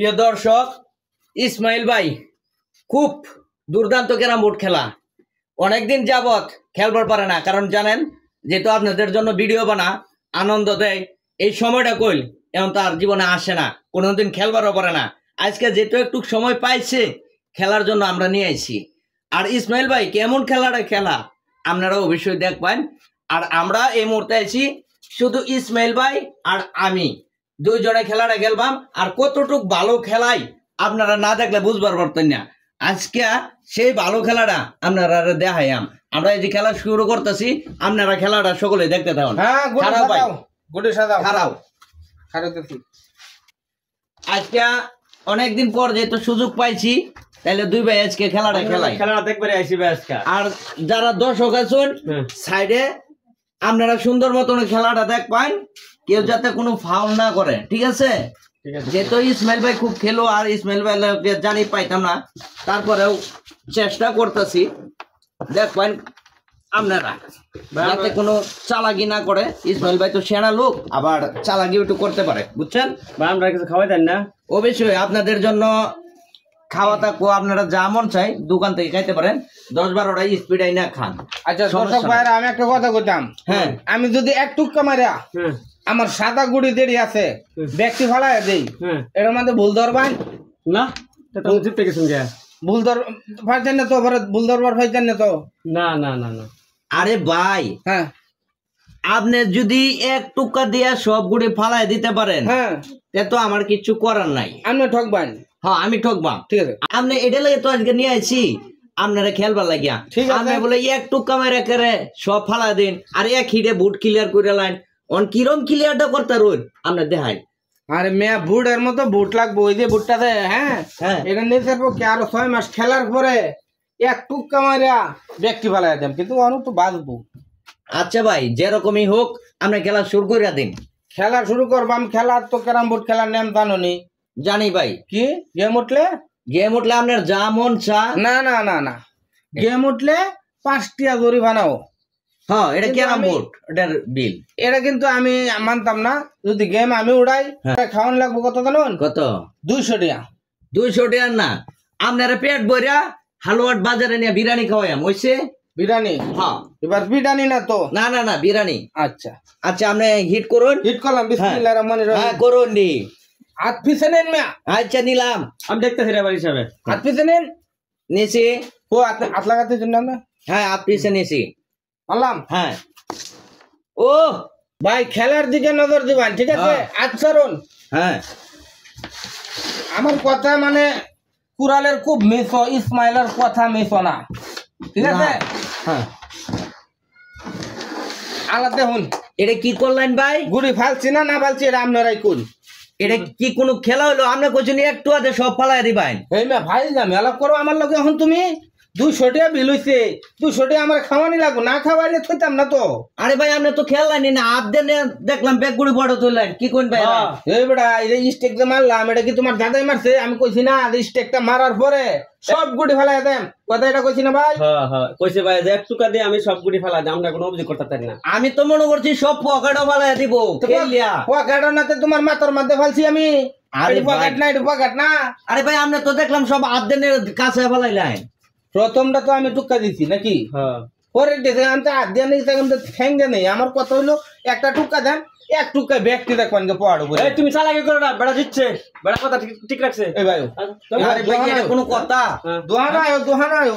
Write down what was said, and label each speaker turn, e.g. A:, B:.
A: প্রিয় দর্শক, ইসমাইল ভাই খুব দুর্দান্ত ক্যারাম বোর্ড খেলা অনেকদিন যাবত খেলবার পারে না, কারণ জানেন যেহেতু আপনাদের জন্য ভিডিও বানা আনন্দ দেয়, এই সময়টা কইল এখন তার জীবনে আসে না, কোনোদিন খেলবারও পারে না। আজকে যেহেতু একটু সময় পাইছে খেলার জন্য আমরা নিয়ে আইছি। আর ইসমাইল ভাই কেমন খেলাটা খেলা আপনারা অবশ্যই দেখবেন। আর আমরা এই মুহূর্তে আছি শুধু ইসমাইল ভাই আর আমি দুইজনে খেলাটা খেলবাম। আর কতটুক ভালো খেলাই আপনারা না দেখলে বুঝবার পারতেন না। আজকে সেই ভালো খেলাটা আপনারা দেখাইয়াম। আমরা এই যে খেলা শুরু করতেছি, আপনারা খেলাটা সকলে দেখতে থাকুন। আজকে অনেকদিন পর যেহেতু সুযোগ পাইছি, তাহলে দুই ভাই আজকে খেলাটা দেখবে আইসি ভাই আজকে। আর যারা দর্শক আছেন সাইডে, আপনারা সুন্দর মতন খেলাটা দেখবেন, কেউ যাতে কোনো ফাউল না করে, ঠিক আছে? যেহেতু ইসমাইল ভাই খুব খেলো, আর ইসমাইল ভাই জানি পাইতাম না, তারপরেও চেষ্টা করতেছি দেখবেন আপনারা যাতে কোনো চালাকি না করে। ইসমাইল ভাই তো সেনা লোক, আবার চালাকি একটু করতে পারে, বুঝছেন? আমরা কিছু খাওয়াই দেন না? অবশ্যই আপনাদের জন্য খাওয়া থাকবো, আপনারা যা মন চাই দোকান থেকে খাইতে পারেন, 10-12টা স্পিড আইনা খান।
B: আচ্ছা দর্শক ভাইরা, আমি একটা কথা কইতাম। হ্যাঁ, আমি যদি এক টুক্কা মারিয়া আমার সাদা গুড়ি দেরি আছে ব্যক্তি ফালাই দেই, এর মধ্যে ভুল ধরবান না? ভুল ধর ফাইতেন না তো, ভুল ধরবার ফাইতেন না তো? না না না না।
A: আরে ভাই, হ্যাঁ, আপনি যদি এক টুকা দিয়া সব গুড়ি ফালাই দিতে পারেন, হ্যাঁ, তে তো আমার কিছু করার নাই।
B: আপনি ঠকবেন?
A: হ্যাঁ, আমি ঠকবাম, ঠিক আছে। আপনি এটা লাগে তো আজকে নিয়ে আইছি আপনারা খেলবার লাগিয়া। আপনি বলে এক টুকা মেরে করে সব ফালা দিন, আর এক হিটে বুট ক্লিয়ার করে লাইন। অন কিরম ক্লিয়ারটা করতে রোদ আপনি দেখাই।
B: আরে মেয়া বুটের মতো বুট লাগবো, ওই যে বুটটাতে, হ্যাঁ হ্যাঁ, এটা নিতে পক্ষে আরো 6 মাস খেলার পরে এক টুকা মারিয়া ব্যক্তি ফালাই দেন, কিন্তু অনেক তো বাঁচবো।
A: আচ্ছা ভাই, যেরকমই হোক আপনি খেলা শুরু করে দিন।
B: খেলা শুরু করবাম। খেলার তো ক্যারাম বোর্ড খেলার নাম জানো নি?
A: জানি ভাই।
B: কি গেম উঠলে?
A: গেম উঠলে আপনার যা মন চা।
B: না না না না, গেম উঠলে 5টিয়া জরি বানাও।
A: হ্যাঁ, এটা ক্যারাম বোর্ড, এটার বিল।
B: এটা কিন্তু আমি মানতাম না। যদি গেম আমি উড়াই, খাওয়ান লাগবো কত জানুন? কত? 200 টাকা।
A: 200 টাকা না, আপনারা পেট ভরিয়া হালুয়াট বাজারে নিয়ে বিরিয়ানি খাওয়াইম, হইছে?
B: বিরিয়ানি? হ্যাঁ, এবার বিরিয়ানি না তো?
A: না না না, বিরিয়ানি।
B: আচ্ছা
A: আচ্ছা, আপনি হিট করুন।
B: হিট করলাম, বিসমিল্লাহির রহমানির রহিম।
A: হ্যাঁ করুন নি।
B: হাত পিছে নেন মিয়া।
A: আচ্ছা নিলাম,
B: আমি দেখতেছি রে বাড়ি হিসাবে। হাত পিছে নেন।
A: নিছি।
B: ও হাত লাগাতে জন্য না?
A: হ্যাঁ, হাত পিছে নিছি।
B: বললাম? হ্যাঁ।
A: ও
B: ভাই, খেলার দিকে নজর দিবেন, ঠিক আছে? আচরণ।
A: হ্যাঁ,
B: আমার কথা মানে কুরালের খুব মিস, ইসমাইলের কথা মিস না, ঠিক আছে?
A: হ্যাঁ,
B: আলাদা দেখুন।
A: এটা কি করলেন ভাই?
B: গুড়ি ফালছি না না ফালছি এটা আপনারাই কোন।
A: এটা কি কোনো খেলা হলো? আপনি কোচিন একটু আগে সব ফালাই দিবেন।
B: এই মা ভাই, আমি আলাপ করো আমার লগে। এখন তুমি 200 টাকা বিল হইছে, 200 টাকা আমার খাওয়ানি লাগবো, না খাওয়াইলে থইতাম না তো।
A: আরে ভাই, আপনি তো খেললেন না, হাত দেন দেখলাম ব্যাগ গুড়ি বড় তুললেন, কি কোন ভাই?
B: এই বেটা, এই স্টেক যে মারলাম, এটা কি তোমার দাদাই মারছে? আমি কইছি না যে স্টেকটা মারার পরে সব গুড়ি ফেলাই দেন, কথা এটা কইছি না ভাই?
C: হ্যাঁ হ্যাঁ কইছে ভাই, যে 1 টাকা দিয়ে আমি সব গুড়ি ফেলাই দিই, আমরা কোনো অভিযোগ করতে পারি না।
A: আমি তো মনে করছি সব পকেটও ফেলাই দিব।
B: পকেট নাতে তোমার মাথার মধ্যে ফেলছি আমি। আরে পকেট না, এটা পকেট না।
A: আরে ভাই, আপনি তো দেখলাম সব হাত দেন কাছে ফেলাইলেন।
B: প্রথমটা তো আমি টুক্কা দিছি নাকি? হ্যাঁ, পরে দেখে আমি তো হাত দিয়ে নেই, ঠ্যাং দিয়ে নেই। আমার কথা হইলো একটা টুক্কা দেন, এক টুক্কা ব্যক্তি দেখবেন পড়ার উপরে।
C: তুমি চালাকি করো না, বেড়া দিচ্ছে, বেড়া কথা ঠিক রাখছে।
B: এই ভাই,
A: কোনো কথা
B: দোহানা আয়ো, দোহানা আয়ো।